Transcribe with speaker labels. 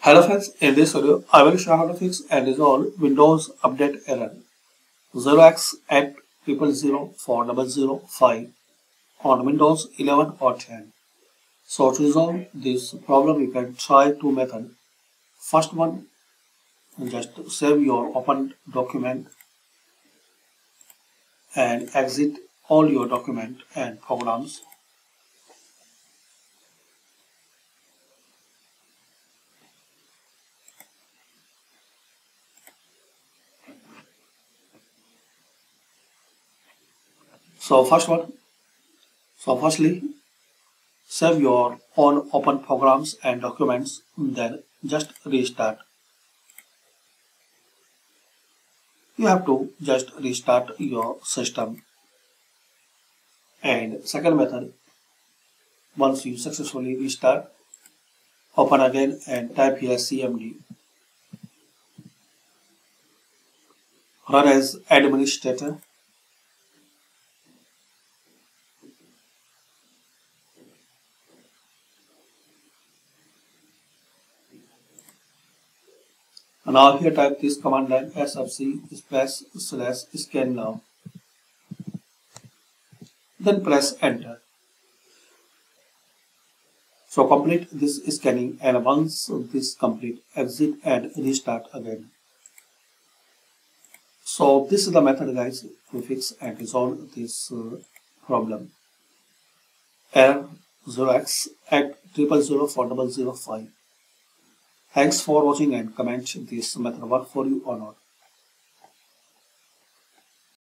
Speaker 1: Hello friends, in this video I will show how to fix and resolve Windows update error 0x80004005 on Windows 11 or 10. So to resolve this problem you can try two methods. First one, just save your open document and exit all your document and programs. Firstly, save your own open programs and documents, then just restart. You have to just restart your system. And second method, once you successfully restart, open again and type here cmd. Run as administrator. Now here type this command line sfc/scan now. Then press enter. So complete this scanning, and once this complete, exit and restart again. So this is the method guys to fix and resolve this problem. Error 0x80004005. Thanks for watching and comment this method work for you or not.